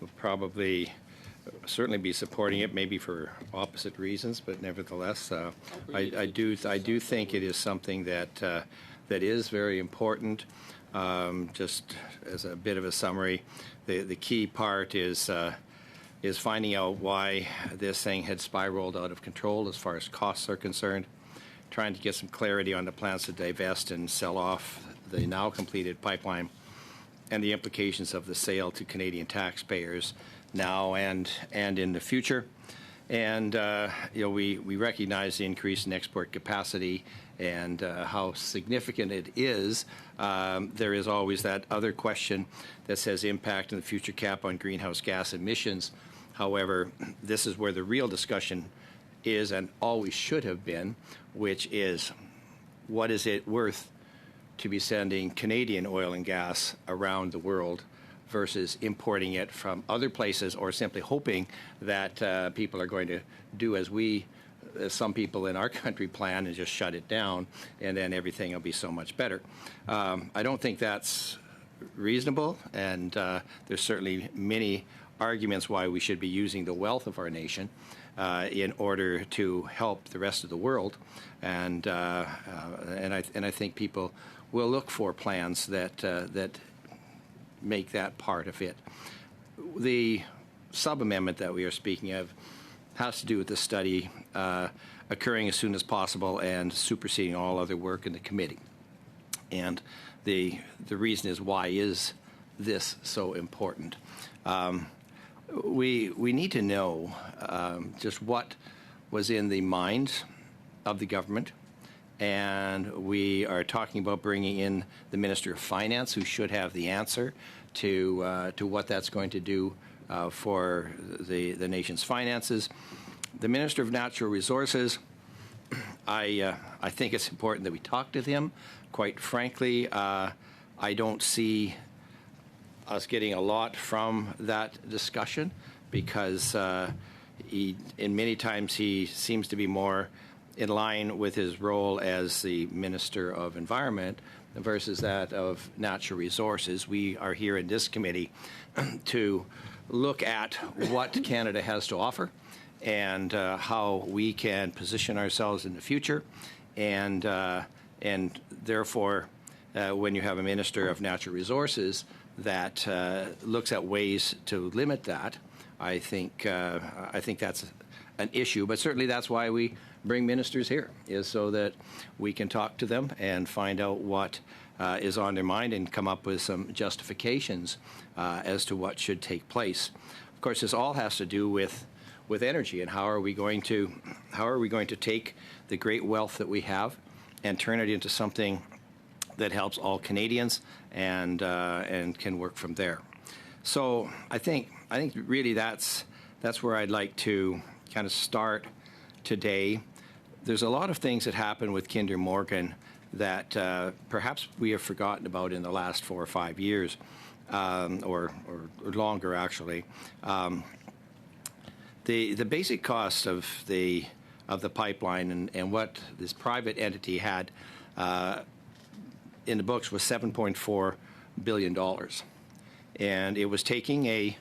will probably certainly be supporting it, maybe for opposite reasons, but nevertheless, I do think it is something that that is very important. Just as a bit of a summary, the key part is finding out why this thing had spiraled out of control as far as costs are concerned, trying to get some clarity on the plans to divest and sell off the now completed pipeline, and the implications of the sale to Canadian taxpayers now and in the future. And we recognize the increase in export capacity and how significant it is. There is always that other question that says impact on the future cap on greenhouse gas emissions. However, this is where the real discussion is and always should have been, which is what is it worth to be sending Canadian oil and gas around the world versus importing it from other places, or simply hoping that people are going to do as some people in our country plan and just shut it down, and then everything will be so much better. I don't think that's reasonable, and there's certainly many arguments why we should be using the wealth of our nation in order to help the rest of the world, and I think people will look for plans that make that part of it. The sub-amendment that we are speaking of has to do with the study occurring as soon as possible and superseding all other work in the committee. And the reason is, why is this so important? We need to know just what was in the minds of the government. And we are talking about bringing in the Minister of Finance, who should have the answer to what that's going to do for the nation's finances. The Minister of Natural Resources, I think it's important that we talk to him. Quite frankly, I don't see us getting a lot from that discussion, because in many times he seems to be more in line with his role as the Minister of Environment versus that of Natural Resources. We are here in this committee to look at what Canada has to offer and how we can position ourselves in the future. And therefore, when you have a Minister of Natural Resources that looks at ways to limit that, I think that's an issue. But certainly that's why we bring ministers here, is so that we can talk to them and find out what is on their mind and come up with some justifications as to what should take place. Of course, this all has to do with energy, and how are we going to take the great wealth that we have and turn it into something that helps all Canadians and can work from there. So I think really that's where I'd like to kind of start today. There's a lot of things that happen with Kinder Morgan that perhaps we have forgotten about in the last 4 or 5 years, or longer actually. The basic cost of the pipeline and what this private entity had in the books was $7.4 billion, and it was taking a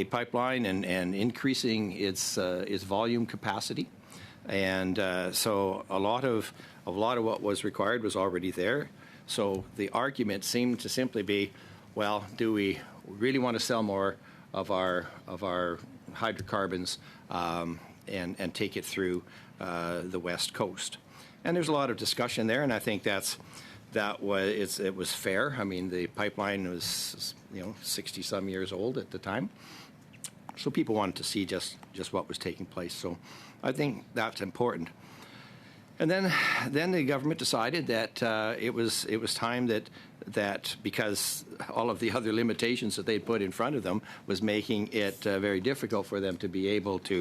pipeline and increasing its volume capacity. And so a lot of what was required was already there. So the argument seemed to simply be, well, do we really want to sell more of our hydrocarbons and take it through the West Coast? And there's a lot of discussion there, and I think it was fair. I mean, the pipeline was 60-some years old at the time, so people wanted to see just what was taking place. So I think that's important. And then the government decided that it was time that because all of the other limitations that they put in front of them was making it very difficult for them to be able to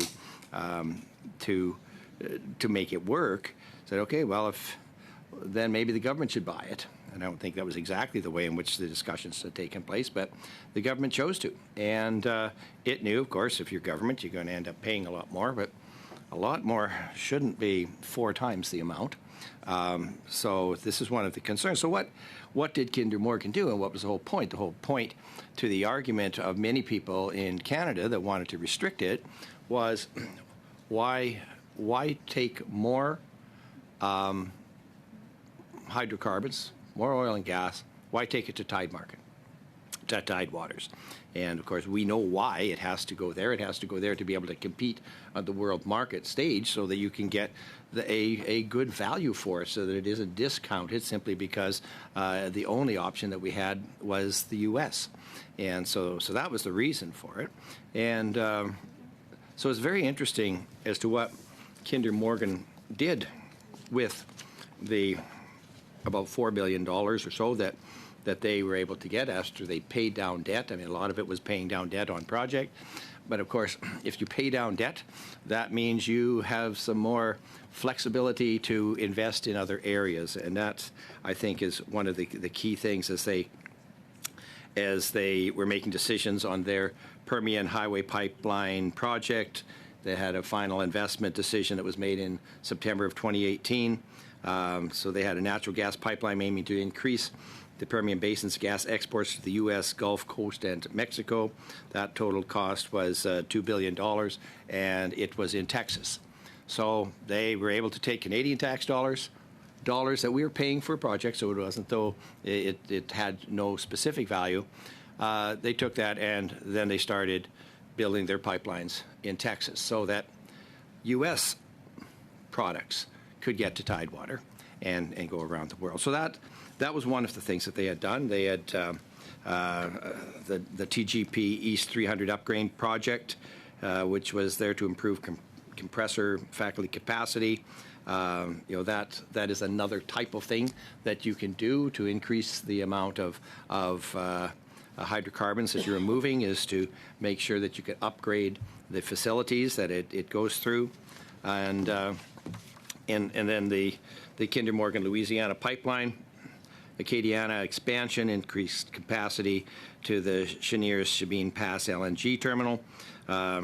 make it work. Said, okay, well, then maybe the government should buy it. And I don't think that was exactly the way in which the discussions had taken place, but the government chose to. And it knew, of course, if you're government, you're going to end up paying a lot more. But a lot more shouldn't be 4 times the amount. So this is one of the concerns. So what did Kinder Morgan do, and what was the whole point? The whole point to the argument of many people in Canada that wanted to restrict it was why take more hydrocarbons, more oil and gas, why take it to tide waters? And of course, we know why it has to go there. It has to go there to be able to compete on the world market stage so that you can get a good value for it, so that it isn't discounted simply because the only option that we had was the U.S. And so that was the reason for it. And so it's very interesting as to what Kinder Morgan did with the about $4 billion or so that they were able to get after they paid down debt. I mean, a lot of it was paying down debt on project. But of course, if you pay down debt, that means you have some more flexibility to invest in other areas. And that, I think, is one of the key things as they were making decisions on their Permian Highway Pipeline project. They had a final investment decision that was made in September of 2018. So they had a natural gas pipeline aiming to increase the Permian Basin's gas exports to the U.S. Gulf Coast and Mexico. That total cost was $2 billion, and it was in Texas. So they were able to take Canadian tax dollars that we were paying for a project, so it wasn't though it had no specific value. They took that, and then they started building their pipelines in Texas so that U.S. products could get to Tidewater and go around the world. So that was one of the things that they had done. They had the TGP East 300 upgrade project, which was there to improve compressor faculty capacity. That is another type of thing that you can do to increase the amount of hydrocarbons that you're removing, is to make sure that you can upgrade the facilities that it goes through. And then the Kinder Morgan Louisiana pipeline, Acadiana expansion, increased capacity to the Cheniere-Sabine Pass LNG terminal. A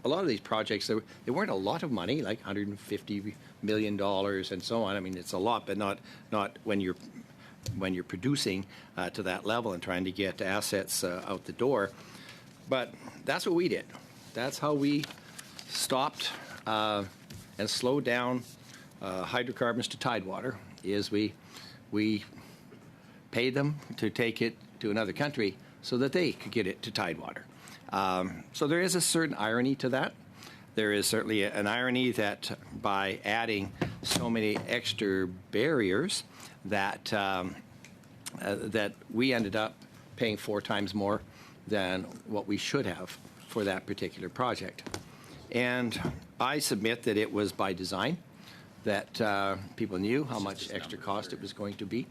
lot of these projects, they weren't a lot of money, like $150 million and so on. I mean, it's a lot, but not when you're producing to that level and trying to get assets out the door. But that's what we did. That's how we stopped and slowed down hydrocarbons to Tidewater. Is we paid them to take it to another country so that they could get it to Tidewater. So there is a certain irony to that. There is certainly an irony that by adding so many extra barriers that that we ended up paying 4 times more than what we should have for that particular project. And I submit that it was by design, that people knew how much extra cost it was going to be.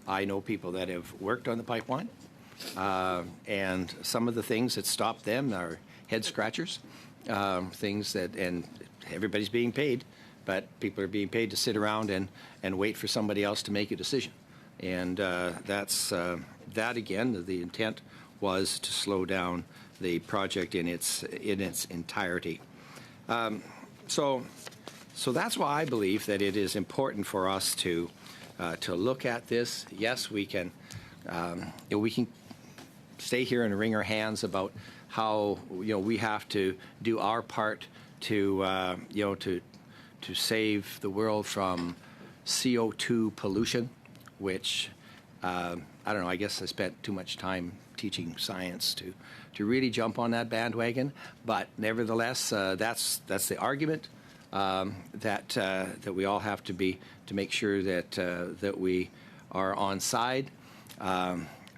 I know people that have worked on the pipeline, and some of the things that stopped them are head scratchers, things that, and everybody's being paid, but people are being paid to sit around and wait for somebody else to make a decision. And that again, the intent was to slow down the project in its entirety. So that's why I believe that it is important for us to look at this. Yes, we can stay here and wring our hands about how we have to do our part to save the world from CO2 pollution, which I don't know. I guess I spent too much time teaching science to really jump on that bandwagon. But nevertheless, that's the argument that we all have to make sure that we are on side.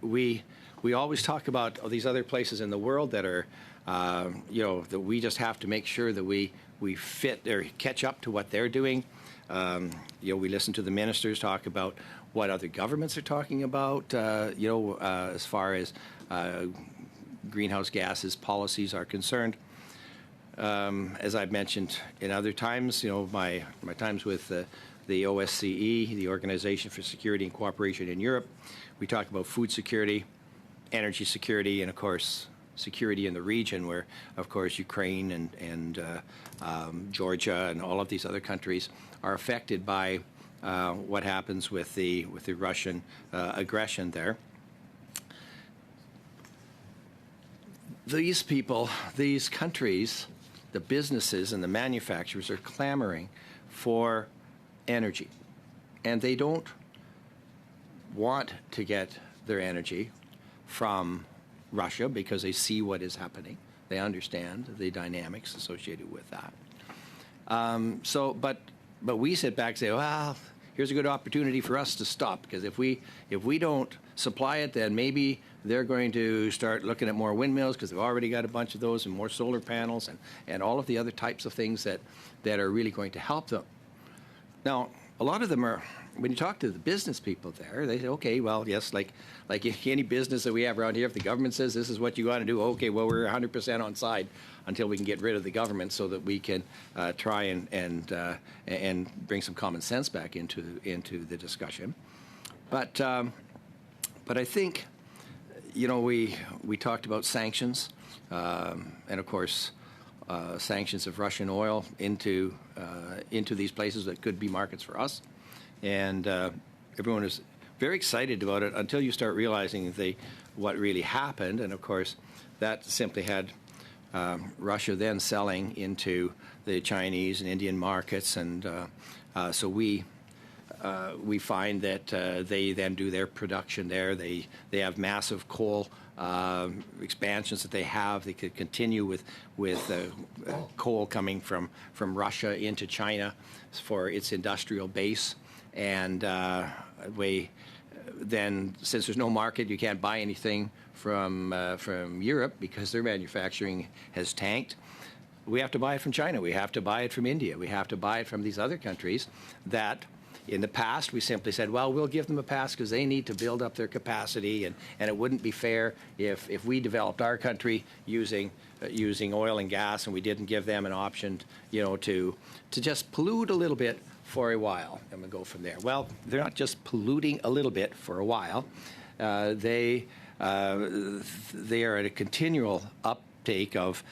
We always talk about these other places in the world that are that we just have to make sure that we fit or catch up to what they're doing. We listen to the ministers talk about what other governments are talking about, as far as greenhouse gases policies are concerned. As I've mentioned in other times, my times with the OSCE, the Organization for Security and Cooperation in Europe, we talk about food security, energy security, and of course, security in the region, where, of course, Ukraine and Georgia and all of these other countries are affected by what happens with the Russian aggression there. These people, these countries, the businesses and the manufacturers are clamoring for energy, and they don't want to get their energy from Russia because they see what is happening. They understand the dynamics associated with that. But we sit back and say, well, here's a good opportunity for us to stop, because if we don't supply it, then maybe they're going to start looking at more windmills, because they've already got a bunch of those, and more solar panels and all of the other types of things that are really going to help them. Now, a lot of them are, when you talk to the business people there, they say, okay, well, yes, like any business that we have around here, if the government says this is what you got to do, okay, well, we're 100% on side until we can get rid of the government, so that we can try and bring some common sense back into the discussion. But I think, we talked about sanctions, and of course, sanctions of Russian oil into these places that could be markets for us, and everyone is very excited about it until you start realizing what really happened. And of course, that simply had Russia then selling into the Chinese and Indian markets, and so we find that they then do their production there. They have massive coal expansions that they have. They could continue with coal coming from Russia into China for its industrial base. And then, since there's no market, you can't buy anything from Europe because their manufacturing has tanked. We have to buy it from China. We have to buy it from India. We have to buy it from these other countries that, in the past, we simply said, well, we'll give them a pass because they need to build up their capacity, and it wouldn't be fair if we developed our country using oil and gas, and we didn't give them an option, to just pollute a little bit for a while, and we'll go from there. Well, they're not just polluting a little bit for a while. They are at a continual uptake of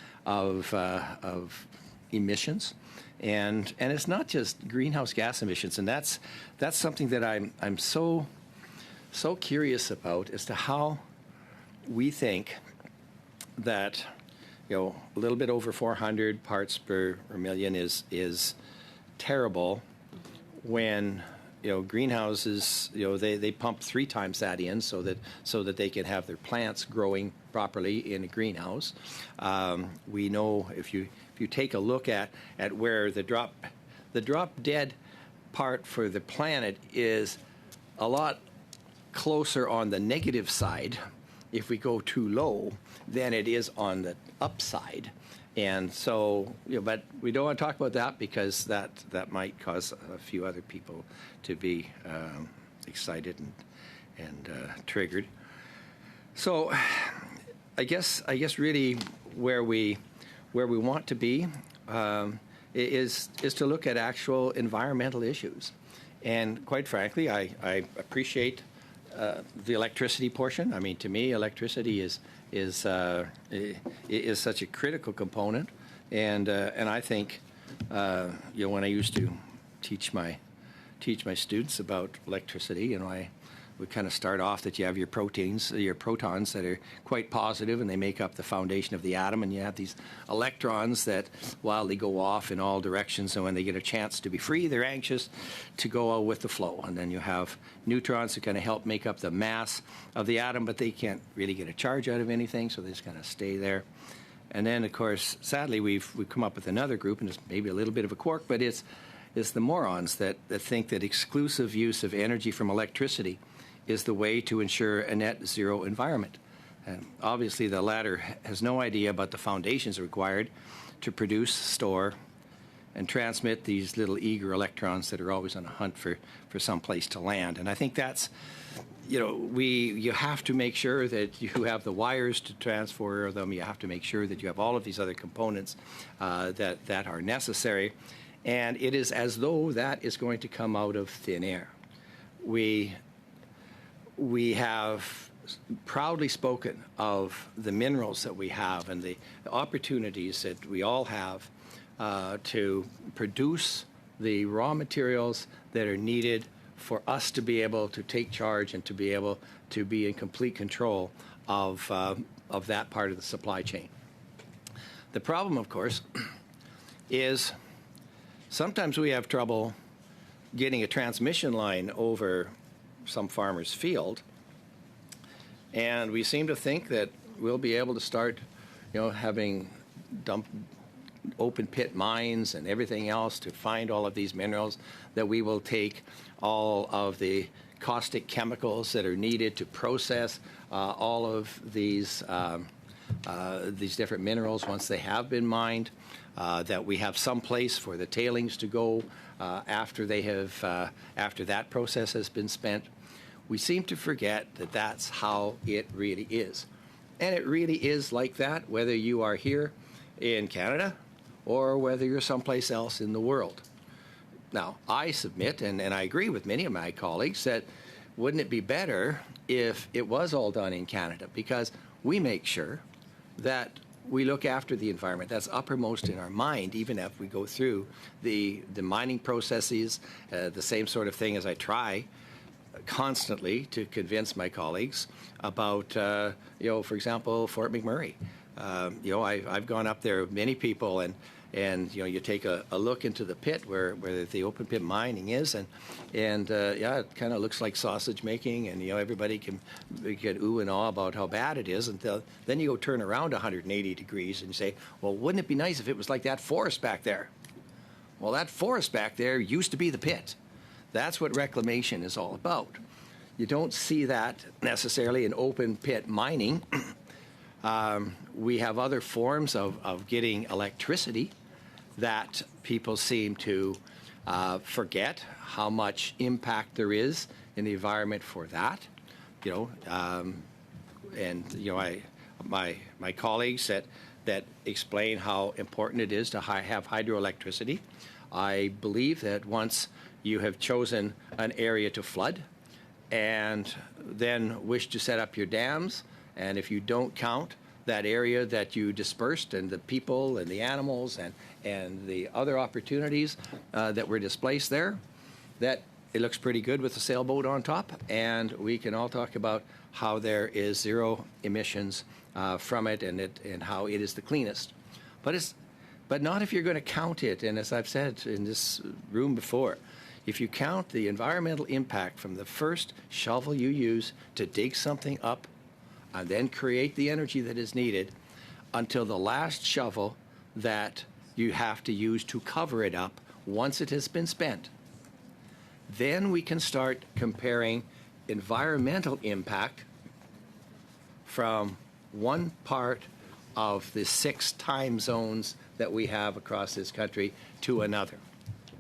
emissions. And it's not just greenhouse gas emissions, and that's something that I'm so curious about, as to how we think that a little bit over 400 parts per million is terrible, when greenhouses, they pump 3 times that in so that they can have their plants growing properly in a greenhouse. We know if you take a look at where the drop dead part for the planet is a lot closer on the negative side if we go too low than it is on the upside. And so, but we don't want to talk about that, because that might cause a few other people to be excited and triggered. So, I guess really where we want to be is to look at actual environmental issues. And quite frankly, I appreciate the electricity portion. I mean, to me, electricity is such a critical component, and I think when I used to teach my students about electricity, we kind of start off that you have your protons that are quite positive, and they make up the foundation of the atom, and you have these electrons that wildly go off in all directions, and when they get a chance to be free, they're anxious to go out with the flow. And then you have neutrons that kind of help make up the mass of the atom, but they can't really get a charge out of anything, so they just kind of stay there. And then, of course, sadly, we've come up with another group, and it's maybe a little bit of a quirk, but it's the morons that think that exclusive use of energy from electricity is the way to ensure a net zero environment. And obviously the latter has no idea about the foundations required to produce, store, and transmit these little eager electrons that are always on a hunt for some place to land. And I think that's, you have to make sure that you have the wires to transfer them. You have to make sure that you have all of these other components that are necessary. And it is as though that is going to come out of thin air. We have proudly spoken of the minerals that we have and the opportunities that we all have to produce the raw materials that are needed for us to be able to take charge and to be able to be in complete control of that part of the supply chain. The problem, of course, is sometimes we have trouble getting a transmission line over some farmer's field, and we seem to think that we'll be able to start, having open pit mines and everything else to find all of these minerals, that we will take all of the caustic chemicals that are needed to process all of these different minerals once they have been mined, that we have some place for the tailings to go after that process has been spent. We seem to forget that that's how it really is. And it really is like that, whether you are here in Canada or whether you're someplace else in the world. Now, I submit, and I agree with many of my colleagues, that wouldn't it be better if it was all done in Canada? Because we make sure that we look after the environment. That's uppermost in our mind, even if we go through the mining processes, the same sort of thing as I try constantly to convince my colleagues about, for example, Fort McMurray. I've gone up there with many people, and you take a look into the pit where the open pit mining is, and it kind of looks like sausage making, and everybody can ooh and ah about how bad it is, and then you go turn around 180 degrees and you say, well, wouldn't it be nice if it was like that forest back there? Well, that forest back there used to be the pit. That's what reclamation is all about. You don't see that necessarily in open pit mining. We have other forms of getting electricity that people seem to forget how much impact there is in the environment for that. My colleagues that explain how important it is to have hydroelectricity. I believe that once you have chosen an area to flood and then wish to set up your dams, and if you don't count that area that you dispersed and the people and the animals and the other opportunities that were displaced there, that it looks pretty good with the sailboat on top, and we can all talk about how there is zero emissions from it and how it is the cleanest. But not if you're going to count it, and as I've said in this room before, if you count the environmental impact from the first shovel you use to dig something up and then create the energy that is needed until the last shovel that you have to use to cover it up once it has been spent, then we can start comparing environmental impact from one part of the 6 time zones that we have across this country to another,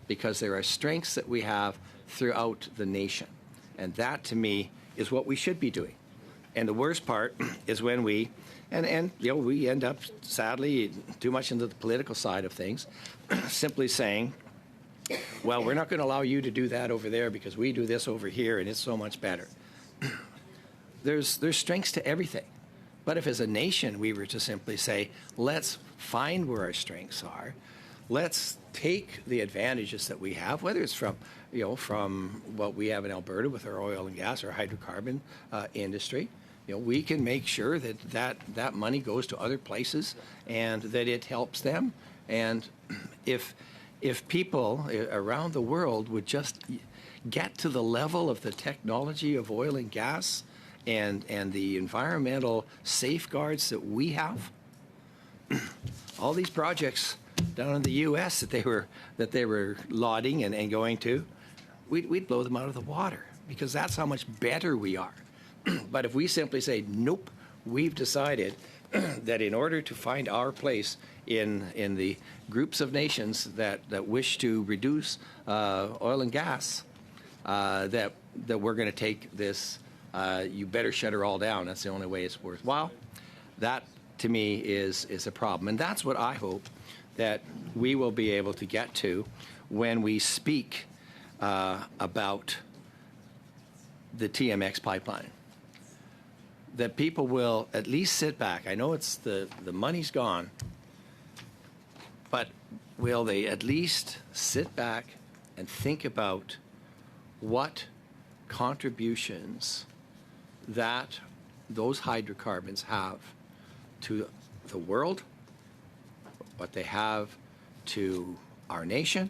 because there are strengths that we have throughout the nation. And that, to me, is what we should be doing. And the worst part is when we end up, sadly, too much into the political side of things, simply saying, well, we're not going to allow you to do that over there because we do this over here and it's so much better. There's strengths to everything. But if as a nation we were to simply say, let's find where our strengths are, let's take the advantages that we have, whether it's from what we have in Alberta with our oil and gas or hydrocarbon industry, we can make sure that money goes to other places and that it helps them. And if people around the world would just get to the level of the technology of oil and gas and the environmental safeguards that we have, all these projects down in the U.S. that they were lauding and going to, we'd blow them out of the water because that's how much better we are. But if we simply say, nope, we've decided that in order to find our place in the groups of nations that wish to reduce oil and gas, that we're going to take this, you better shut her all down. That's the only way it's worthwhile. That, to me, is a problem. And that's what I hope that we will be able to get to when we speak about the TMX pipeline. that people will at least sit back. I know it's the money's gone, but will they at least sit back and think about what contributions that those hydrocarbons have to the world, what they have to our nation,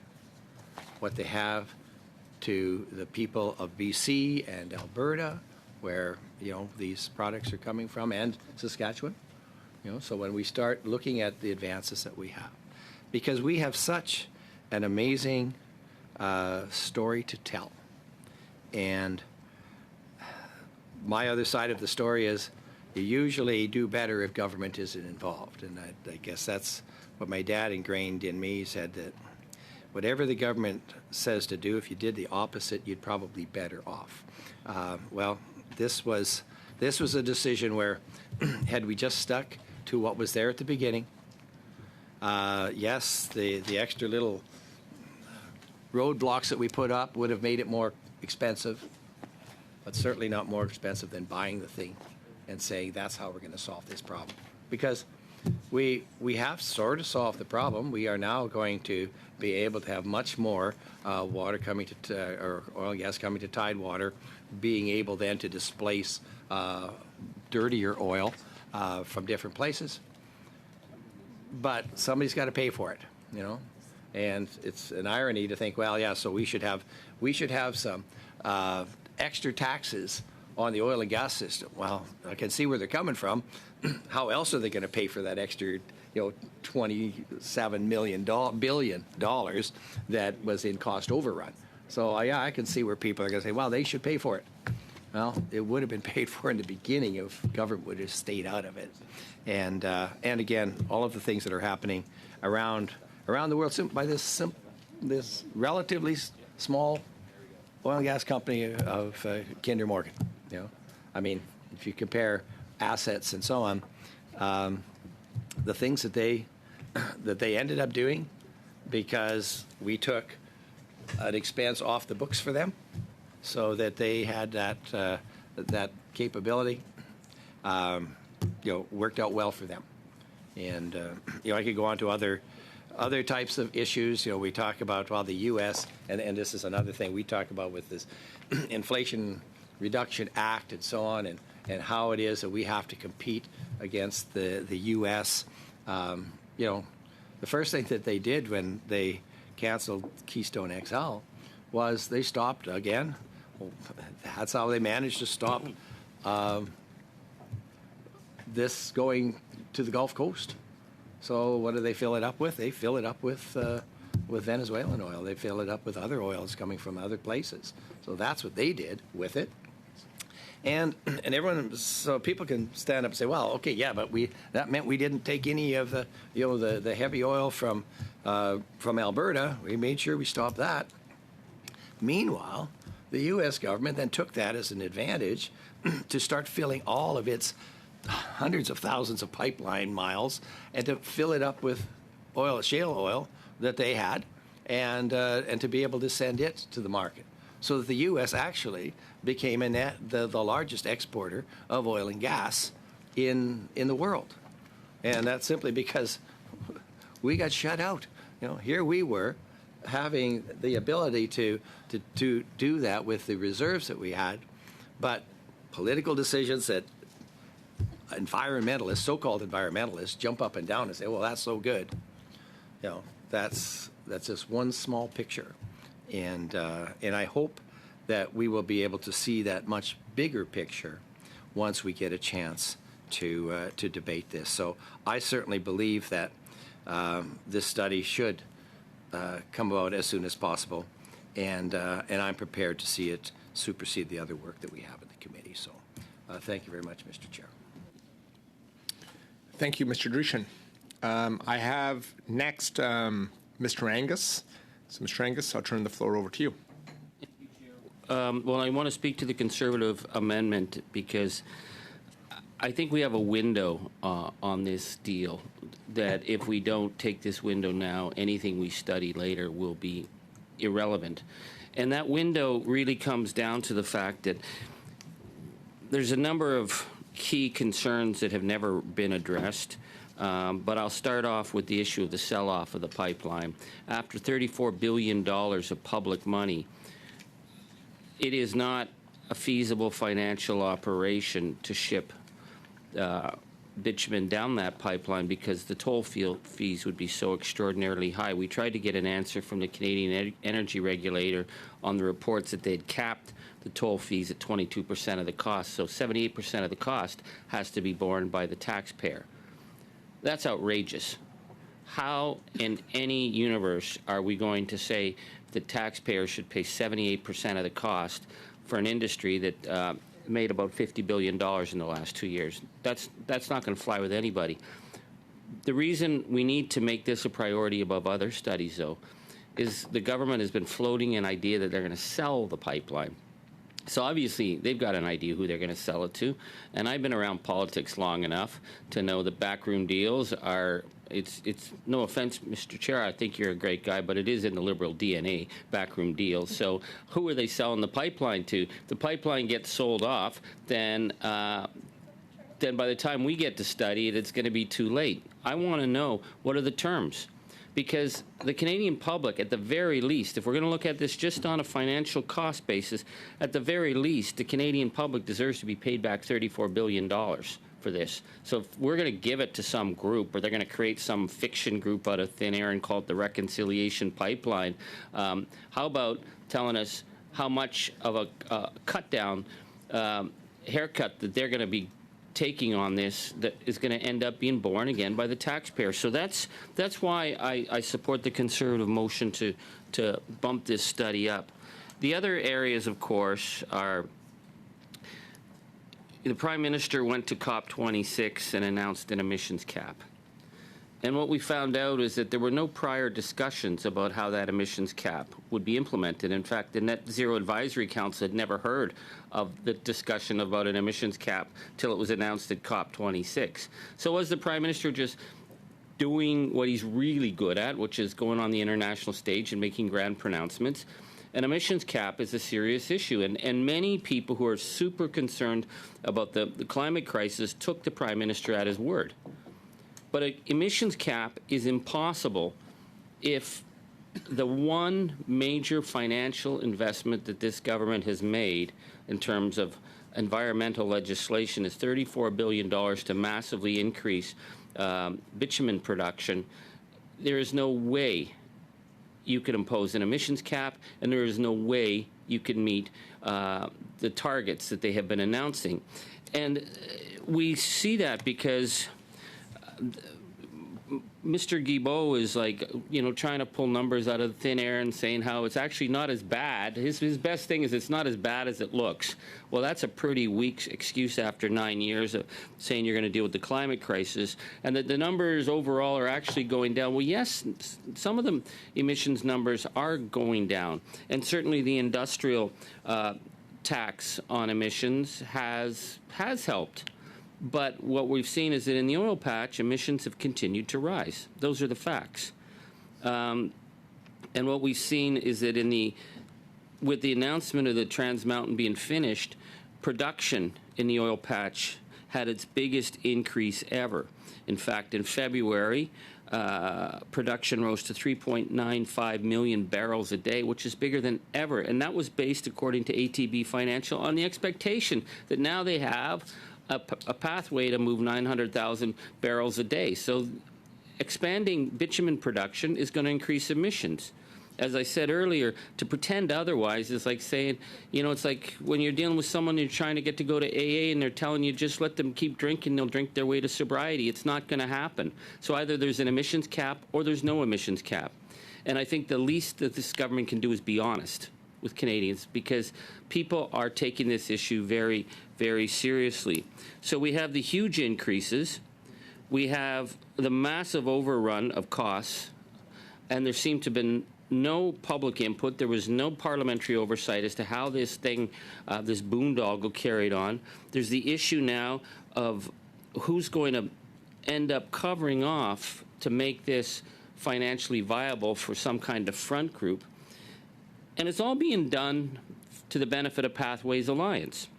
what they have to the people of BC and Alberta, where, you know, these products are coming from, and Saskatchewan. You know, so when we start looking at the advances that we have, because we have such an amazing story to tell. And my other side of the story is you usually do better if government isn't involved. And I guess that's what my dad ingrained in me. He said that whatever the government says to do, if you did the opposite, you'd probably be better off. Well, this was a decision where had we just stuck to what was there at the beginning, yes, the extra little roadblocks that we put up would have made it more expensive, but certainly not more expensive than buying the thing and saying that's how we're going to solve this problem. Because we have sort of solved the problem. We are now going to be able to have much more water coming to, or oil and gas coming to Tidewater, being able then to displace dirtier oil from different places. But somebody's got to pay for it, you know. And it's an irony to think, well, yeah, so we should have some extra taxes on the oil and gas system. Well, I can see where they're coming from. How else are they going to pay for that extra, $27 billion that was in cost overrun? So yeah, I can see where people are going to say, well, they should pay for it. Well, it would have been paid for in the beginning if government would have stayed out of it. And again, all of the things that are happening around the world by this relatively small oil and gas company of Kinder Morgan. You know, I mean, if you compare assets and so on, the things that they ended up doing because we took an expense off the books for them, so that they had that capability, worked out well for them. And I could go on to other types of issues. We talk about, well, the U.S. and this is another thing we talk about with this Inflation Reduction Act and so on, and how it is that we have to compete against the U.S. The first thing that they did when they canceled Keystone XL was they stopped again. That's how they managed to stop this going to the Gulf Coast. So what do they fill it up with? They fill it up with Venezuelan oil. They fill it up with other oils coming from other places. So that's what they did with it. And everyone, so people can stand up and say, well, okay, yeah, but that meant we didn't take any of the heavy oil from Alberta. We made sure we stopped that. Meanwhile, the U.S. government then took that as an advantage to start filling all of its hundreds of thousands of pipeline miles and to fill it up with shale oil that they had, and to be able to send it to the market, so that the U.S. actually became the largest exporter of oil and gas in the world. And that's simply because we got shut out. Here we were having the ability to do that with the reserves that we had, but political decisions that environmentalists, so-called environmentalists, jump up and down and say, well, that's so good. That's just one small picture. And I hope that we will be able to see that much bigger picture once we get a chance to debate this. So I certainly believe that this study should come about as soon as possible, and I'm prepared to see it supersede the other work that we have in the committee. So thank you very much, Mr. Chair. Thank you, Mr. Dreeshen. I have next Mr. Angus. So, Mr. Angus, I'll turn the floor over to you. Well, I want to speak to the Conservative amendment because I think we have a window on this deal that if we don't take this window now, anything we study later will be irrelevant. And that window really comes down to the fact that there's a number of key concerns that have never been addressed. But I'll start off with the issue of the sell-off of the pipeline. After $34 billion of public money, it is not a feasible financial operation to ship bitumen down that pipeline because the toll fees would be so extraordinarily high. We tried to get an answer from the Canadian Energy Regulator on the reports that they'd capped the toll fees at 22% of the cost, so 78% of the cost has to be borne by the taxpayer. That's outrageous. How in any universe are we going to say that taxpayers should pay 78% of the cost for an industry that made about $50 billion in the last 2 years? That's not going to fly with anybody. The reason we need to make this a priority above other studies, though, is the government has been floating an idea that they're going to sell the pipeline. So obviously, they've got an idea who they're going to sell it to. And I've been around politics long enough to know that backroom deals are, it's no offense, Mr. Chair, I think you're a great guy, but it is in the Liberal DNA, backroom deals. So who are they selling the pipeline to? If the pipeline gets sold off, then by the time we get to study it, it's going to be too late. I want to know, what are the terms? Because the Canadian public, at the very least, if we're going to look at this just on a financial cost basis, at the very least, the Canadian public deserves to be paid back $34 billion for this. So if we're going to give it to some group, or they're going to create some fiction group out of thin air and call it the Reconciliation Pipeline, how about telling us how much of a cut-down haircut that they're going to be taking on this that is going to end up being borne again by the taxpayer. So that's why I support the Conservative motion to bump this study up. The other areas, of course, are the Prime Minister went to COP26 and announced an emissions cap. And what we found out is that there were no prior discussions about how that emissions cap would be implemented. In fact, the Net Zero Advisory Council had never heard of the discussion about an emissions cap till it was announced at COP26. So was the Prime Minister just doing what he's really good at, which is going on the international stage and making grand pronouncements? An emissions cap is a serious issue, and many people who are super concerned about the climate crisis took the Prime Minister at his word. But an emissions cap is impossible if the one major financial investment that this government has made in terms of environmental legislation is $34 billion to massively increase bitumen production. There is no way you could impose an emissions cap, and there is no way you can meet the targets that they have been announcing. And we see that because Mr. Guilbeault is trying to pull numbers out of thin air and saying how it's actually not as bad. His best thing is it's not as bad as it looks. Well, that's a pretty weak excuse after 9 years of saying you're going to deal with the climate crisis, and that the numbers overall are actually going down. Well, yes, some of the emissions numbers are going down, and certainly the industrial tax on emissions has helped. But what we've seen is that in the oil patch, emissions have continued to rise. Those are the facts. And what we've seen is that with the announcement of the Trans Mountain being finished, production in the oil patch had its biggest increase ever. In fact, in February, production rose to 3.95 million barrels a day, which is bigger than ever. And that was based, according to ATB Financial, on the expectation that now they have a pathway to move 900,000 barrels a day. So expanding bitumen production is going to increase emissions. As I said earlier, to pretend otherwise is like saying, it's like when you're dealing with someone you're trying to get to go to AA and they're telling you just let them keep drinking, they'll drink their way to sobriety. It's not going to happen. So either there's an emissions cap or there's no emissions cap. And I think the least that this government can do is be honest with Canadians, because people are taking this issue very, very seriously. So we have the huge increases, we have the massive overrun of costs, and there seemed to have been no public input. There was no parliamentary oversight as to how this thing, this boondoggle carried on. There's the issue now of who's going to end up covering off to make this financially viable for some kind of front group. And it's all being done to the benefit of Pathways Alliance.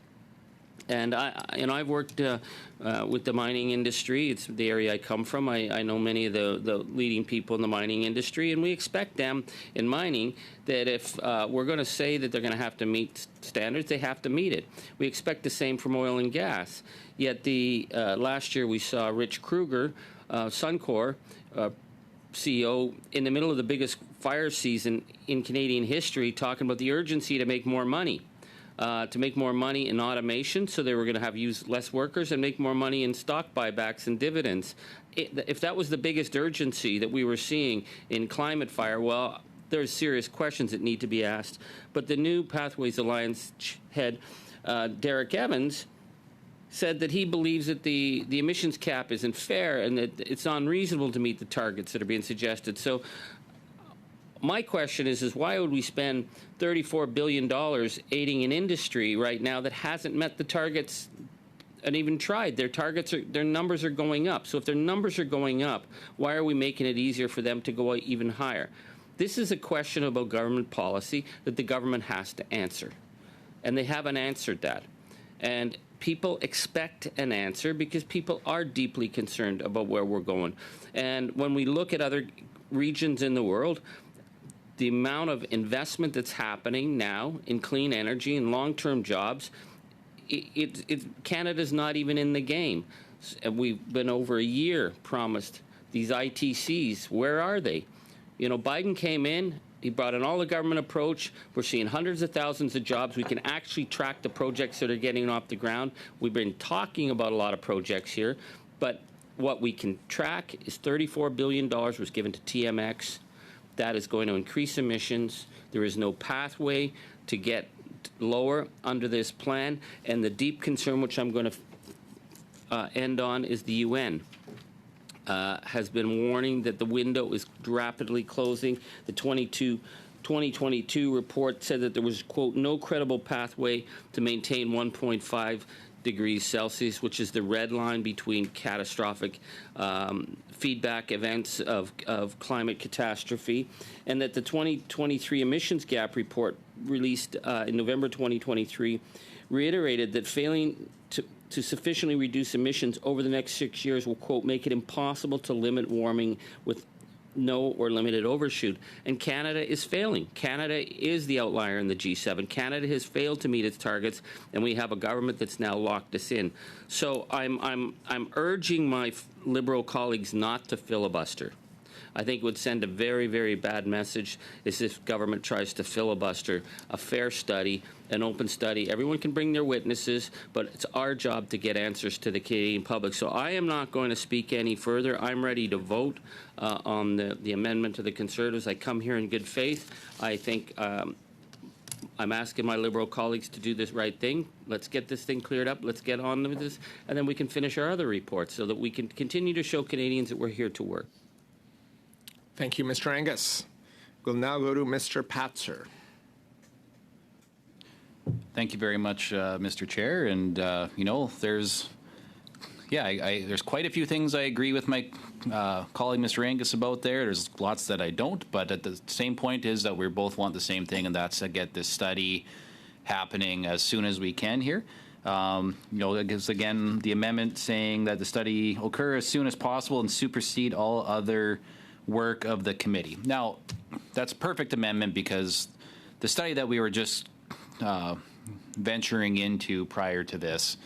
And I've worked with the mining industry. It's the area I come from. I know many of the leading people in the mining industry, and we expect them in mining that if we're going to say that they're going to have to meet standards, they have to meet it. We expect the same from oil and gas. Yet last year we saw Rich Kruger, Suncor CEO, in the middle of the biggest fire season in Canadian history, talking about the urgency to make more money. In automation, so they were going to use less workers, and make more money in stock buybacks and dividends. If that was the biggest urgency that we were seeing in climate fire, well, there's serious questions that need to be asked. But the new Pathways Alliance head, Derek Evans, said that he believes that the emissions cap isn't fair and that it's unreasonable to meet the targets that are being suggested. So my question is why would we spend $34 billion aiding an industry right now that hasn't met the targets and even tried? Their numbers are going up. So if their numbers are going up, why are we making it easier for them to go even higher? This is a question about government policy that the government has to answer. And they haven't answered that. And people expect an answer because people are deeply concerned about where we're going. And when we look at other regions in the world, the amount of investment that's happening now in clean energy and long-term jobs, Canada's not even in the game. We've been over a year promised these ITCs. Where are they? Biden came in. He brought in all the government approach. We're seeing hundreds of thousands of jobs. We can actually track the projects that are getting off the ground. We've been talking about a lot of projects here, but what we can track is $34 billion was given to TMX. That is going to increase emissions. There is no pathway to get lower under this plan. And the deep concern, which I'm going to end on, is the UN. Has been warning that the window is rapidly closing. The 2022 report said that there was, quote, no credible pathway to maintain 1.5 degrees Celsius, which is the red line between catastrophic feedback events of climate catastrophe, and that the 2023 emissions gap report released in November 2023 reiterated that failing to sufficiently reduce emissions over the next 6 years will, quote, make it impossible to limit warming with no or limited overshoot. And Canada is failing. Canada is the outlier in the G7. Canada has failed to meet its targets, and we have a government that's now locked us in. So I'm urging my Liberal colleagues not to filibuster. I think it would send a very, very bad message if government tries to filibuster a fair study, an open study. Everyone can bring their witnesses, but it's our job to get answers to the Canadian public. So I am not going to speak any further. I'm ready to vote on the amendment to the Conservatives. I come here in good faith. I think I'm asking my Liberal colleagues to do this right thing. Let's get this thing cleared up. Let's get on with this, and then we can finish our other reports so that we can continue to show Canadians that we're here to work. Thank you, Mr. Angus. We'll now go to Mr. Patzer. Thank you very much, Mr. Chair. And, there's quite a few things I agree with my colleague, Mr. Angus, about there. There's lots that I don't. But at the same point is that we both want the same thing, and that's to get this study happening as soon as we can here. Because, again, the amendment saying that the study occur as soon as possible and supersede all other work of the committee. Now, that's a perfect amendment because the study that we were just venturing into prior to this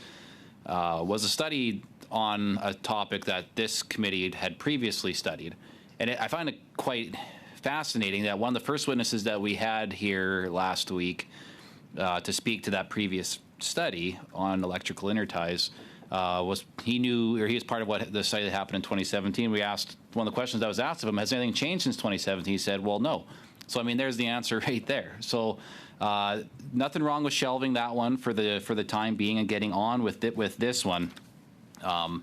was a study on a topic that this committee had previously studied. And I find it quite fascinating that one of the first witnesses that we had here last week to speak to that previous study on electrical interties he was part of what the study that happened in 2017. We asked, one of the questions that was asked of him, has anything changed since 2017? He said, well, no. So, there's the answer right there. So nothing wrong with shelving that one for the time being and getting on with this one. The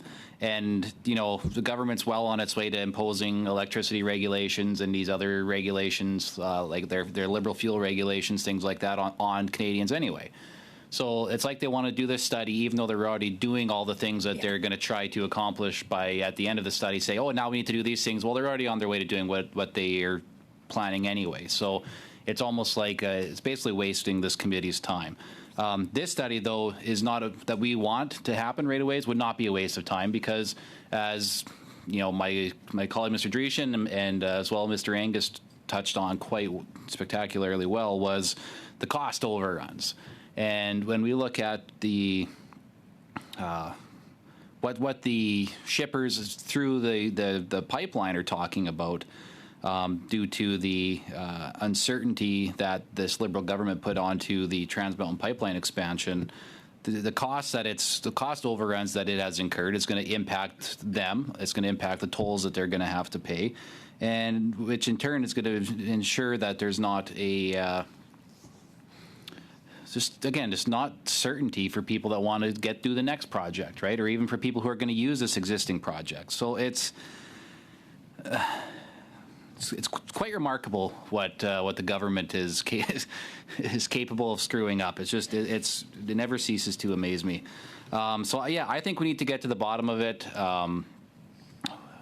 government's well on its way to imposing electricity regulations and these other regulations, like their liberal fuel regulations, things like that on Canadians anyway. So it's like they want to do this study, even though they're already doing all the things that they're going to try to accomplish by, at the end of the study, say, oh, now we need to do these things. Well, they're already on their way to doing what they are planning anyway. So it's almost like it's basically wasting this committee's time. This study, though, is not that we want to happen right away. It would not be a waste of time because, as you know, my colleague Mr. Dreeshen and as well Mr. Angus touched on quite spectacularly well, was the cost overruns. And when we look at the what the shippers through the pipeline are talking about, due to the uncertainty that this Liberal government put onto the Trans Mountain Pipeline expansion, the cost overruns that it has incurred is going to impact them. It's going to impact the tolls that they're going to have to pay, and which in turn is going to ensure that there's not a just not certainty for people that want to get through the next project, right? Or even for people who are going to use this existing project. So it's quite remarkable what the government is capable of screwing up. It never ceases to amaze me. So yeah, I think we need to get to the bottom of it.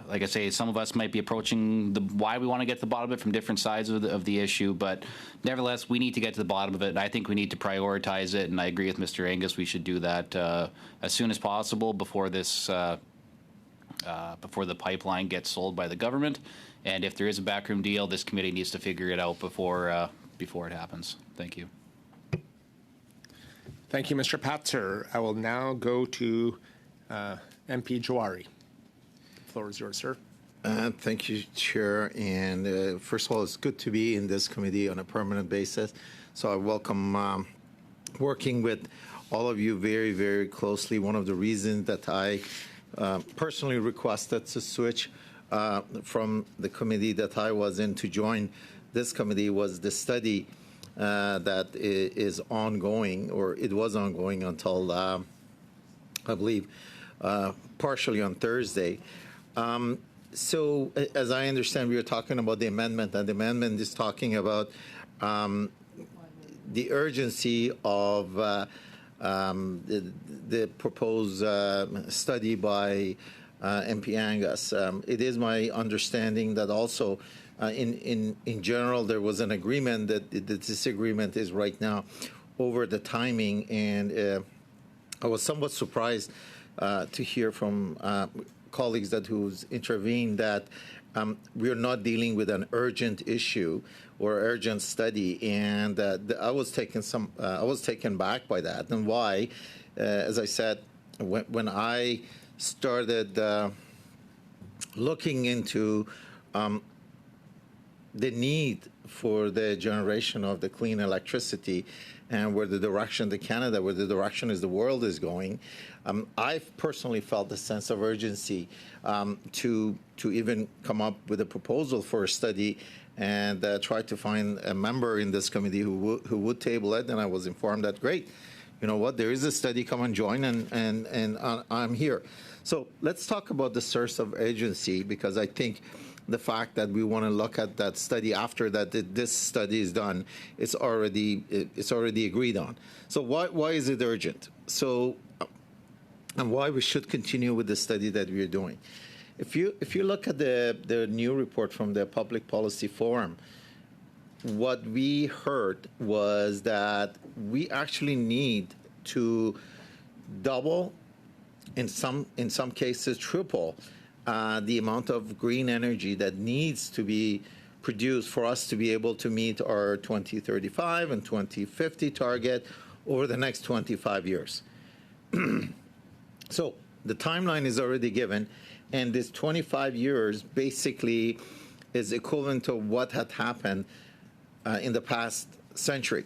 Like I say, some of us might be approaching why we want to get to the bottom of it from different sides of the issue, but nevertheless, we need to get to the bottom of it, and I think we need to prioritize it, and I agree with Mr. Angus, we should do that as soon as possible before this, before the pipeline gets sold by the government, and if there is a backroom deal, this committee needs to figure it out before it happens. Thank you. Thank you, Mr. Patzer. I will now go to MP Jawari. The floor is yours, sir. Thank you, Chair. And first of all, it's good to be in this committee on a permanent basis. So I welcome working with all of you very, very closely. One of the reasons that I personally requested to switch from the committee that I was in to join this committee was the study that is ongoing, or it was ongoing until I believe partially on Thursday. So as I understand, we were talking about the amendment, and the amendment is talking about the urgency of the proposed study by MP Angus. It is my understanding that also in general there was an agreement that the disagreement is right now over the timing, and I was somewhat surprised to hear from colleagues who's intervened that we're not dealing with an urgent issue or urgent study, and I was taken back by that. And why? As I said, when I started looking into the need for the generation of the clean electricity and where the direction is the world is going, I've personally felt a sense of urgency to even come up with a proposal for a study and try to find a member in this committee who would table it. And I was informed that, great, you know what, there is a study, come and join, and I'm here. So let's talk about the source of urgency, because I think the fact that we want to look at that study after that this study is done, it's already agreed on. So why is it urgent? So and why we should continue with the study that we are doing. If you look at the new report from the Public Policy Forum, what we heard was that we actually need to double, in some cases triple, the amount of green energy that needs to be produced for us to be able to meet our 2035 and 2050 target over the next 25 years. So the timeline is already given, and this 25 years basically is equivalent to what had happened in the past century.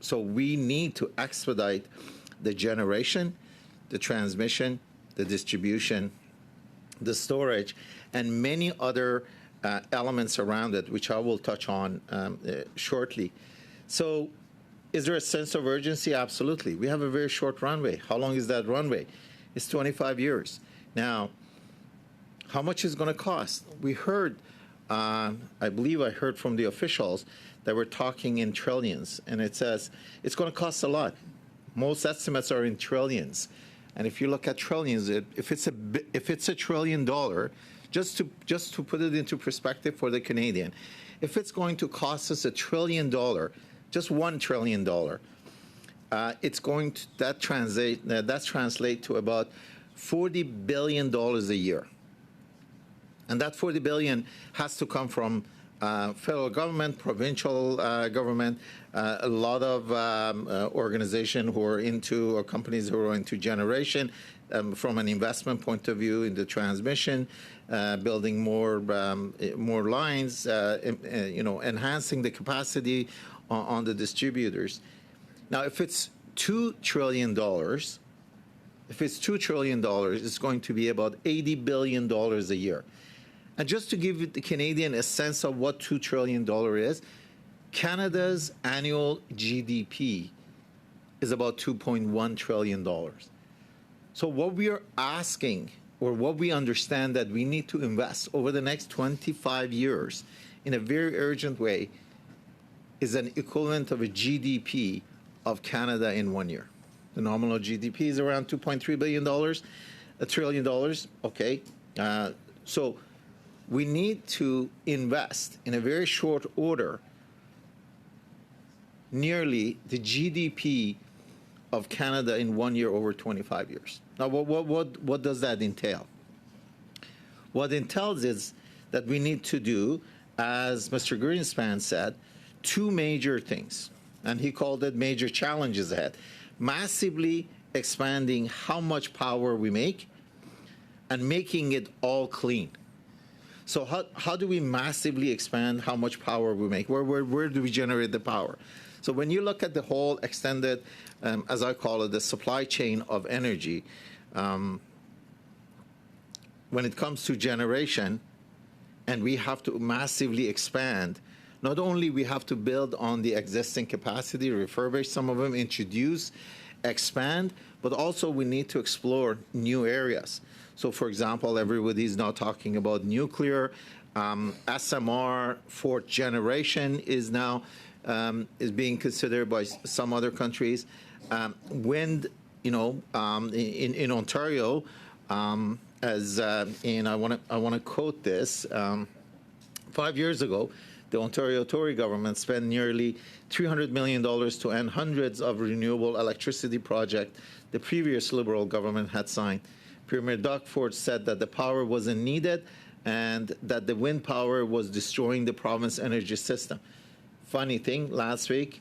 So we need to expedite the generation, the transmission, the distribution, the storage, and many other elements around it, which I will touch on shortly. So is there a sense of urgency? Absolutely. We have a very short runway. How long is that runway? It's 25 years. Now, how much is going to cost? We heard, I believe I heard from the officials that we're talking in trillions, and it says it's going to cost a lot. Most estimates are in trillions. And if you look at trillions, if it's $1 trillion, just to put it into perspective for the Canadian, if it's going to cost us $1 trillion, just $1 trillion, That's translate to about $40 billion a year. And that 40 billion has to come from federal government, provincial government, a lot of organizations who are into, or companies who are into generation, from an investment point of view in the transmission, building more lines, enhancing the capacity on the distributors. Now, if it's $2 trillion, it's going to be about $80 billion a year. And just to give the Canadian a sense of what $2 trillion is, Canada's annual GDP is about $2.1 trillion. So what we are asking, or what we understand that we need to invest over the next 25 years in a very urgent way, is an equivalent of a GDP of Canada in 1 year. The nominal GDP is around $2.3 billion, $1 trillion. Okay. So we need to invest in a very short order nearly the GDP of Canada in 1 year over 25 years. Now, what does that entail? What it entails is that we need to do, as Mr. Greenspan said, two major things, and he called it major challenges ahead. Massively expanding how much power we make and making it all clean. So how do we massively expand how much power we make? Where do we generate the power? So when you look at the whole extended, as I call it, the supply chain of energy, when it comes to generation, and we have to massively expand, not only we have to build on the existing capacity, refurbish some of them, introduce, expand, but also we need to explore new areas. So, for example, everybody's now talking about nuclear. SMR, fourth generation, is now is being considered by some other countries. Wind, in Ontario, and I want to quote this. 5 years ago, the Ontario Tory government spent nearly $300 million to end hundreds of renewable electricity projects the previous Liberal government had signed. Premier Doug Ford said that the power wasn't needed and that the wind power was destroying the province's energy system. Funny thing, last week,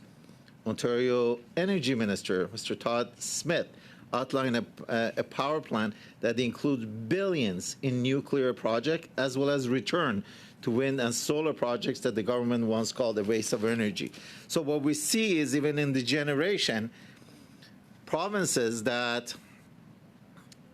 Ontario Energy Minister, Mr. Todd Smith, outlined a power plan that includes billions in nuclear projects as well as return to wind and solar projects that the government once called a waste of energy. So what we see is, even in the generation, provinces that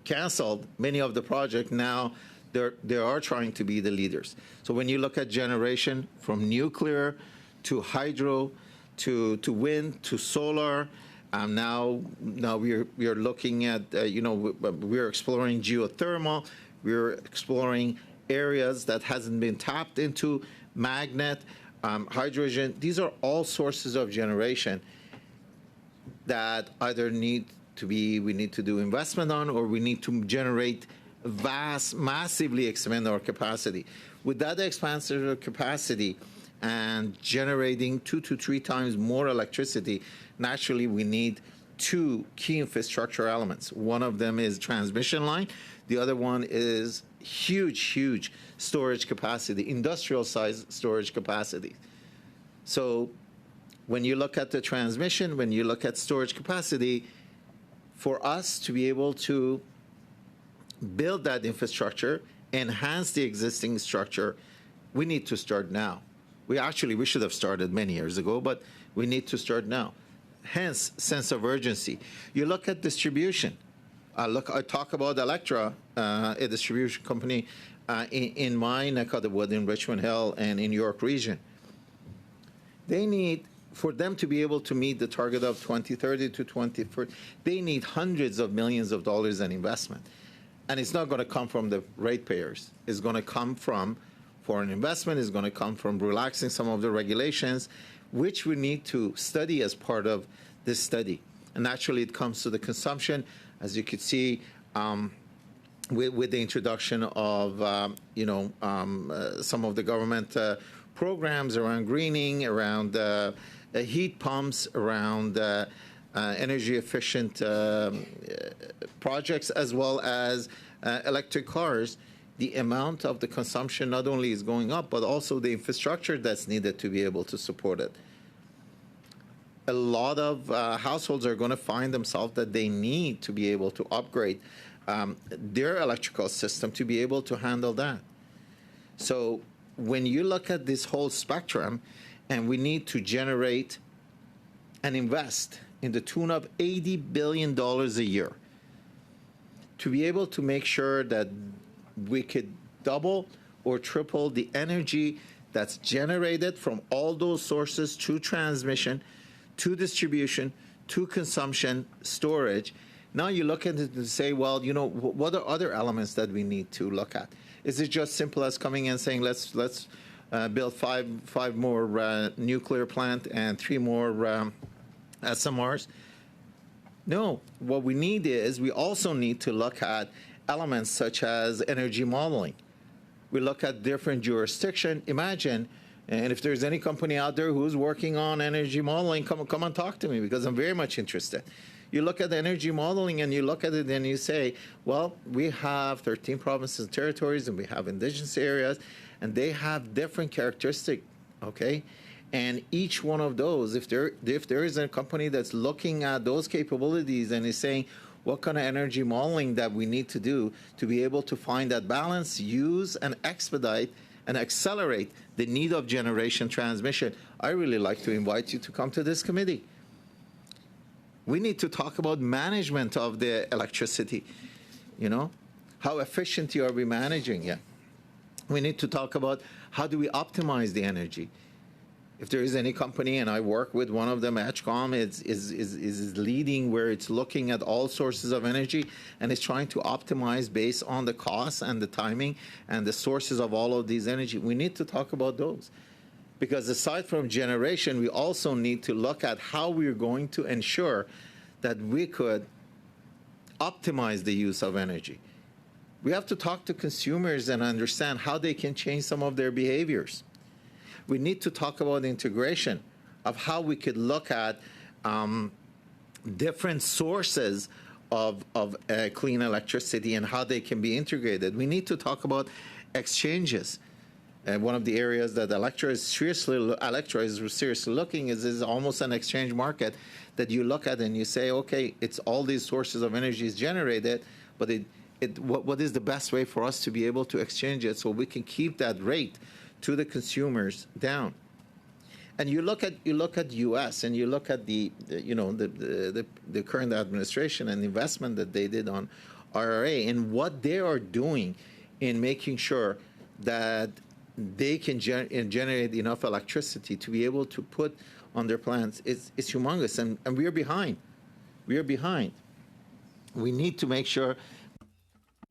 canceled many of the projects, now they are trying to be the leaders. So when you look at generation, from nuclear to hydro to wind to solar, now we are looking at, we're exploring geothermal, we're exploring areas that hasn't been tapped into, magnet, hydrogen. These are all sources of generation that either we need to do investment on, or we need to generate massively expand our capacity. With that expansive capacity and generating 2 to 3 times more electricity, naturally we need two key infrastructure elements. One of them is transmission line. The other one is huge storage capacity, industrial size storage capacity. So when you look at the transmission, when you look at storage capacity, for us to be able to build that infrastructure, enhance the existing structure, we need to start now. We should have started many years ago, but we need to start now. Hence, sense of urgency. You look at distribution. I talk about Electra, a distribution company in my neck of the wood in Richmond Hill and in York region. They need, for them to be able to meet the target of 2030 to 2040, they need hundreds of millions of dollars in investment. And it's not going to come from the ratepayers. It's going to come from foreign investment. It's going to come from relaxing some of the regulations, which we need to study as part of this study. And naturally, it comes to the consumption, as you could see, with the introduction of some of the government programs around greening, around heat pumps, around energy efficient projects as well as electric cars, the amount of the consumption not only is going up, but also the infrastructure that's needed to be able to support it. A lot of households are going to find themselves that they need to be able to upgrade their electrical system to be able to handle that. So when you look at this whole spectrum, and we need to generate and invest in the tune of $80 billion a year to be able to make sure that we could double or triple the energy that's generated from all those sources to transmission, to distribution, to consumption, storage. Now you look at it and say, well, you know, what are other elements that we need to look at? Is it just simple as coming in and saying, let's build five more nuclear plant and 3 more SMRs? No, what we need is we also need to look at elements such as energy modeling. We look at different jurisdiction. Imagine, and if there's any company out there who's working on energy modeling, come and talk to me, because I'm very much interested. You look at energy modeling and you look at it and you say, well, we have 13 provinces and territories and we have indigenous areas, and they have different characteristics, okay? And each one of those, if there is a company that's looking at those capabilities and is saying, what kind of energy modeling that we need to do to be able to find that balance, use and expedite and accelerate the need of generation transmission, I really like to invite you to come to this committee. We need to talk about management of the electricity, you know? How efficient are we managing it? We need to talk about how do we optimize the energy. If there is any company, and I work with one of them, Edgecom, is leading where it's looking at all sources of energy and is trying to optimize based on the costs and the timing and the sources of all of these energy. We need to talk about those. Because aside from generation, we also need to look at how we're going to ensure that we could optimize the use of energy. We have to talk to consumers and understand how they can change some of their behaviors. We need to talk about integration of how we could look at different sources of clean electricity and how they can be integrated. We need to talk about exchanges. And one of the areas that Electra is seriously looking is almost an exchange market that you look at and you say, okay, it's all these sources of energy is generated, but what is the best way for us to be able to exchange it so we can keep that rate to the consumers down? And you look at U.S. and you look at the current administration and investment that they did on IRA and what they are doing in making sure that they can generate enough electricity to be able to put on their plants. It's humongous, and we are behind. We are behind. We need to make sure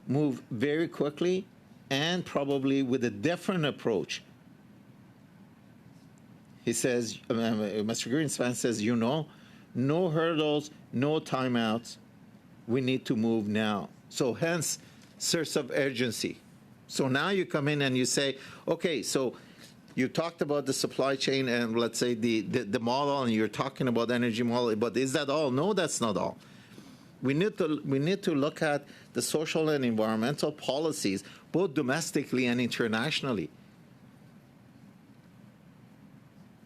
move very quickly and probably with a different approach. He says, Mr. Greenspan says, no hurdles, no timeouts. We need to move now. So hence, sense of urgency. So now you come in and you say, okay, so you talked about the supply chain and let's say the model, and you're talking about energy model, but is that all? No, that's not all. We need to look at the social and environmental policies, both domestically and internationally.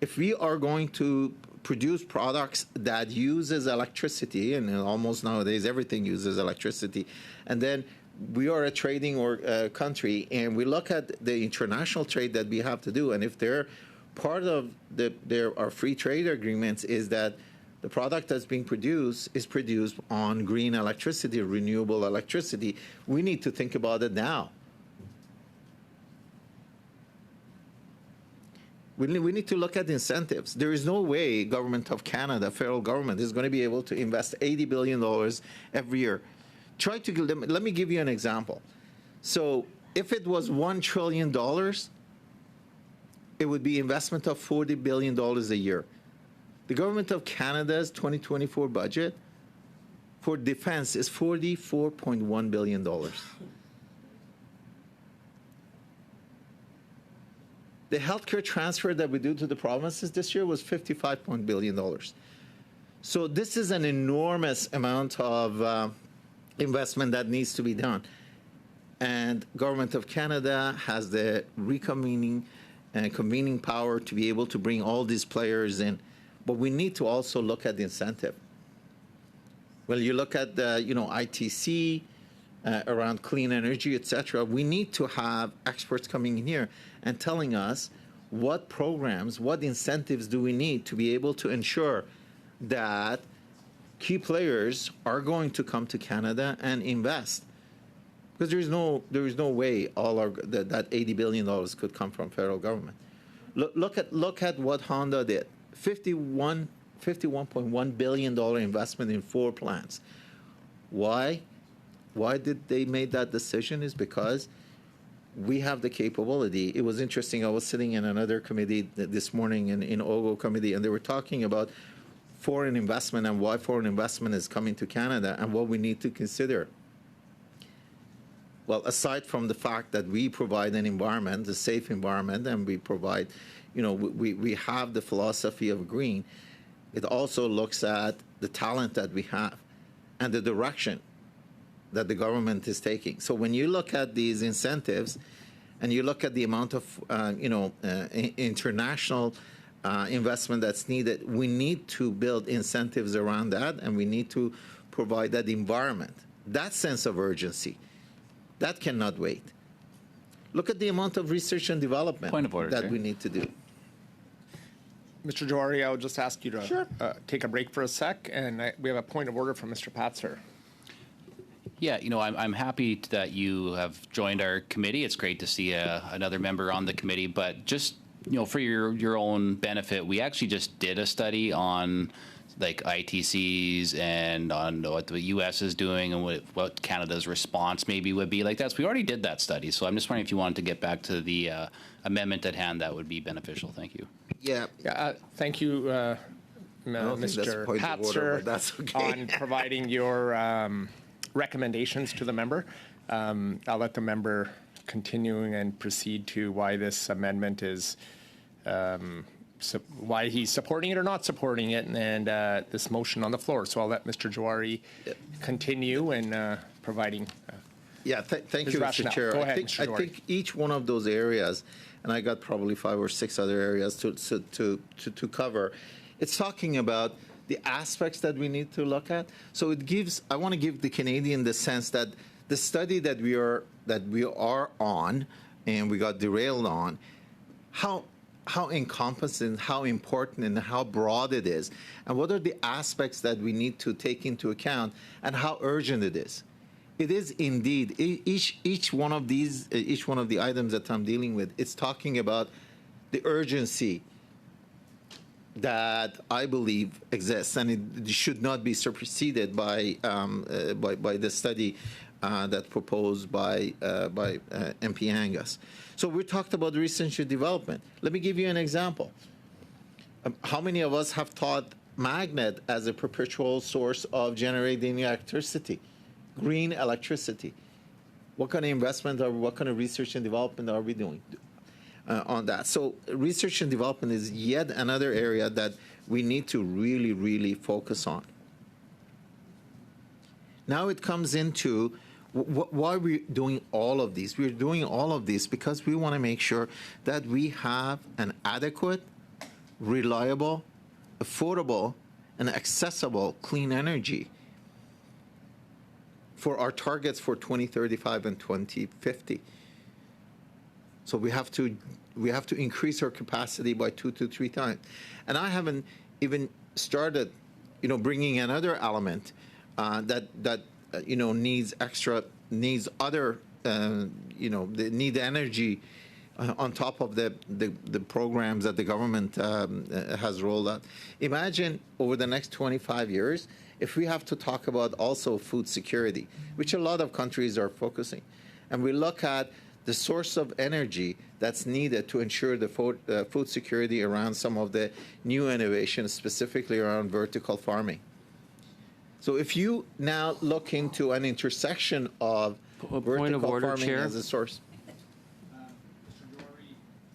If we are going to produce products that uses electricity, and almost nowadays everything uses electricity, and then we are a trading country, and we look at the international trade that we have to do, and if they're part of our free trade agreements is that the product that's being produced is produced on green electricity, renewable electricity, we need to think about it now. We need to look at incentives. There is no way government of Canada, federal government, is going to be able to invest $80 billion every year. Let me give you an example. So if it was $1 trillion, it would be investment of $40 billion a year. The government of Canada's 2024 budget for defense is $44.1 billion. The healthcare transfer that we do to the provinces this year was $55 billion. So this is an enormous amount of investment that needs to be done. And Government of Canada has the reconvening and convening power to be able to bring all these players in. But we need to also look at the incentive. Well, you look at the, ITC, around clean energy, et cetera. We need to have experts coming in here and telling us what programs, what incentives do we need to be able to ensure that key players are going to come to Canada and invest. Because there is no way that $80 billion could come from federal government. Look at what Honda did. $51.1 billion investment in 4 plants. Why did they make that decision? Is because we have the capability. It was interesting. I was sitting in another committee this morning in OGO committee, and they were talking about foreign investment and why foreign investment is coming to Canada and what we need to consider. Well, aside from the fact that we provide an environment, a safe environment, and we provide, we have the philosophy of green, it also looks at the talent that we have and the direction that the government is taking. So when you look at these incentives and you look at the amount of, international investment that's needed, we need to build incentives around that, and we need to provide that environment, that sense of urgency. That cannot wait. Look at the amount of research and development Point of order, that Chair. we need to do. Mr. Jawari, I'll just ask you to take a break for a sec, and we have a point of order from Mr. Patzer. Yeah, I'm happy that you have joined our committee. It's great to see another member on the committee, but just, for your own benefit, we actually just did a study on like ITCs and on what the U.S. is doing and what Canada's response maybe would be like that. So we already did that study. So I'm just wondering if you wanted to get back to the amendment at hand, that would be beneficial. Thank you. Yeah. Thank you, don't think that's a Mr. point of order, but Patzer, that's okay. on providing your recommendations to the member. I'll let the member continue and proceed to why this amendment is, why he's supporting it or not supporting it, and this motion on the floor. So I'll let Mr. Jawari continue in providing. Thank his you, rationale. Mr. Chair. Go I ahead, think, Mr. I Jawari. think each one of those areas, and I got probably 5 or 6 other areas to cover, it's talking about the aspects that we need to look at. So it gives, I want to give the Canadian the sense that the study that we are on, and we got derailed on, how encompassing, how important, and how broad it is, and what are the aspects that we need to take into account, and how urgent it is. It is indeed each one of these, each one of the items that I'm dealing with, it's talking about the urgency that I believe exists, and it should not be superseded by the study that proposed by MP Angus. So we talked about research and development. Let me give you an example. How many of us have thought magnet as a perpetual source of generating electricity, green electricity? What kind of investment or what kind of research and development are we doing on that? So research and development is yet another area that we need to really, really focus on. Now it comes into why are we doing all of these? We're doing all of this because we want to make sure that we have an adequate, reliable, affordable, and accessible clean energy for our targets for 2035 and 2050. So we have to increase our capacity by 2 to 3 times. And I haven't even started, bringing another element that needs other, they need energy on top of the programs that the government has rolled out. Imagine over the next 25 years, if we have to talk about also food security, which a lot of countries are focusing, and we look at the source of energy that's needed to ensure the food security around some of the new innovations, specifically around vertical farming. So if you now look into an intersection of Point of vertical order, farming Chair. as a source.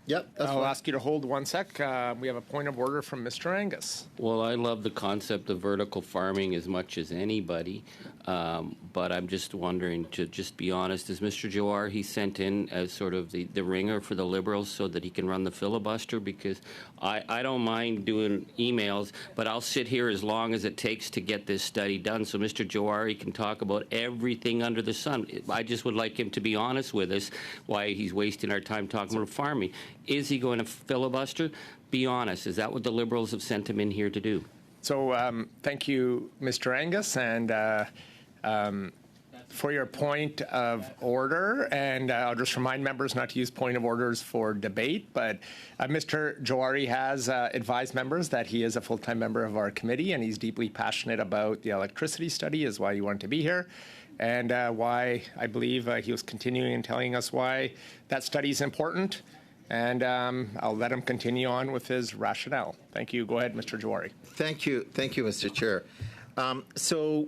Yep, that's I'll fine. ask you to hold 1 sec. We have a point of order from Mr. Angus. Well, I love the concept of vertical farming as much as anybody, but I'm just wondering, to just be honest, is Mr. Jawar, he sent in as sort of the ringer for the Liberals so that he can run the filibuster? Because I don't mind doing emails, but I'll sit here as long as it takes to get this study done so Mr. Jawari can talk about everything under the sun. I just would like him to be honest with us why he's wasting our time talking about farming. Is he going to filibuster? Be honest. Is that what the Liberals have sent him in here to do? So thank you, Mr. Angus, and for your point of order. And I'll just remind members not to use point of orders for debate. But Mr. Jawari has advised members that he is a full-time member of our committee, and he's deeply passionate about the electricity study, is why he wanted to be here. And why I believe he was continuing and telling us why that study is important. And I'll let him continue on with his rationale. Thank you. Go ahead, Mr. Jawari. Thank you, Mr. Chair. So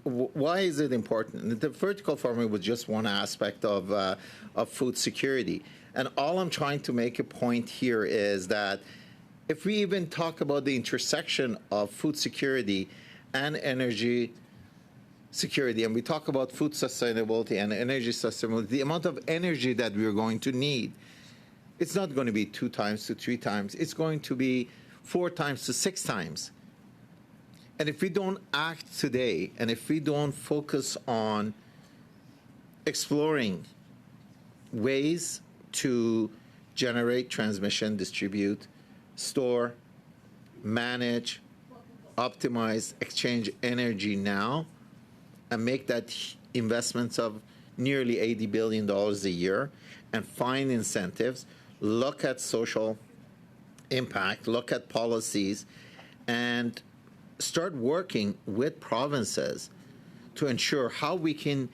why is it important? The vertical farming was just one aspect of food security, and all I'm trying to make a point here is that if we even talk about the intersection of food security and energy security, and we talk about food sustainability and energy sustainability, the amount of energy that we're going to need, it's not going to be 2 times to 3 times. It's going to be 4 times to 6 times. And if we don't act today, and if we don't focus on exploring ways to generate, transmission, distribute, store, manage, optimize, exchange energy now, and make that investments of nearly $80 billion a year, and find incentives, look at social impact, look at policies, and start working with provinces to ensure how we can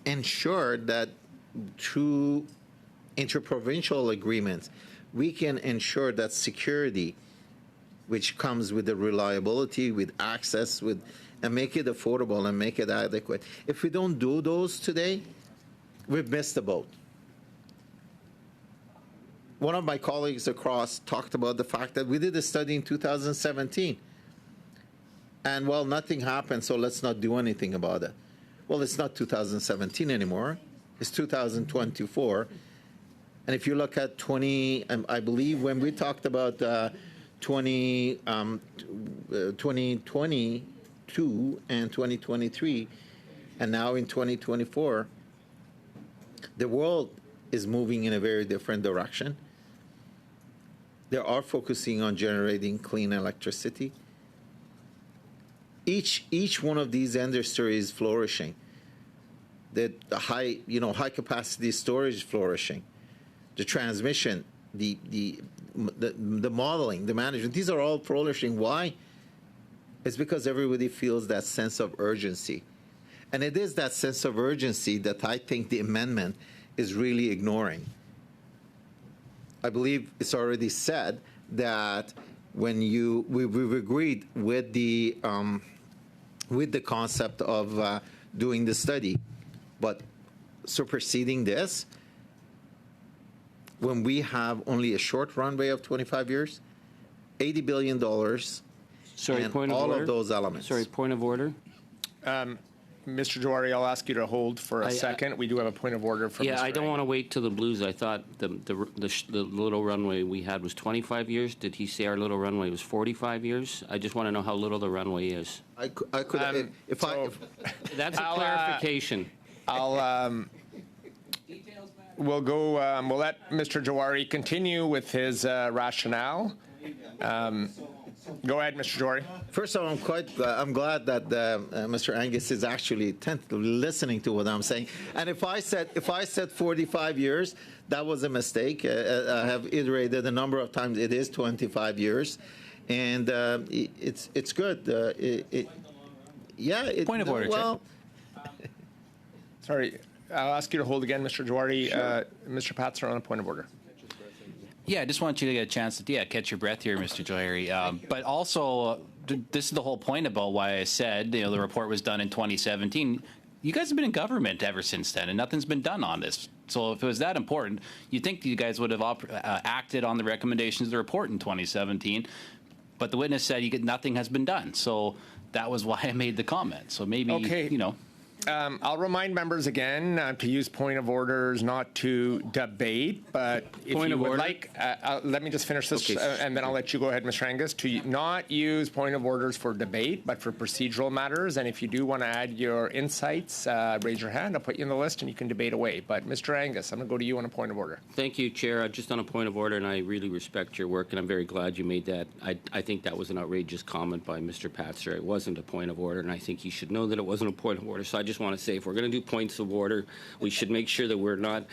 ensure that through interprovincial agreements, we can ensure that security, which comes with the reliability, with access, and make it affordable and make it adequate. If we don't do those today, we've missed the boat. One of my colleagues across talked about the fact that we did a study in 2017. And, well, nothing happened, so let's not do anything about it. Well, it's not 2017 anymore. It's 2024. And if you look at I believe when we talked about 2022 and 2023, and now in 2024, the world is moving in a very different direction. They are focusing on generating clean electricity. Each one of these industries is flourishing. The high capacity storage is flourishing. The transmission, the modeling, the management, these are all flourishing. Why? It's because everybody feels that sense of urgency. And it is that sense of urgency that I think the amendment is really ignoring. I believe it's already said that when we've agreed with the concept of doing the study, but superseding this, when we have only a short runway of 25 years, $80 billion, Sorry, and point of all order. of those elements. Sorry, point of order. Mr. Jawari, I'll ask you to hold for a second. We do have a point of order from Mr. Yeah, I don't Angus. want to wait till the Blues. I thought the little runway we had was 25 years. Did he say our little runway was 45 years? I just want to know how little the runway is. I could, if That's a I'll, clarification. We'll go. We'll let Mr. Jawari continue with his rationale. Go ahead, Mr. Jawari. First of all, I'm glad that Mr. Angus is actually attentively listening to what I'm saying. And if I said 45 years, that was a mistake. I have iterated a number of times. It is 25 years, and it's good. Point of order, Chair. Sorry, I'll ask you to hold again, Mr. Jawari. Sure. Mr. Patzer on a point of order. Yeah, I just want you to get a chance to catch your breath here, Mr. Joyeri. But also, this is the whole point about why I said the report was done in 2017. You guys have been in government ever since then, and nothing's been done on this. So if it was that important, you'd think you guys would have acted on the recommendations of the report in 2017. But the witness said nothing has been done. So that was why I made the comment. So maybe, Okay. I'll remind members again to use point of orders, not to debate, but if Point you of would order. like, let me just finish this, Okay. and then I'll let you go ahead, Mr. Angus, to not use point of orders for debate, but for procedural matters. And if you do want to add your insights, raise your hand. I'll put you on the list, and you can debate away. But Mr. Angus, I'm going to go to you on a point of order. Thank you, Chair. Just on a point of order, and I really respect your work, and I'm very glad you made that. I think that was an outrageous comment by Mr. Patzer. It wasn't a point of order, and I think he should know that it wasn't a point of order. So I just want to say, if we're going to do points of order, we should make sure that we're not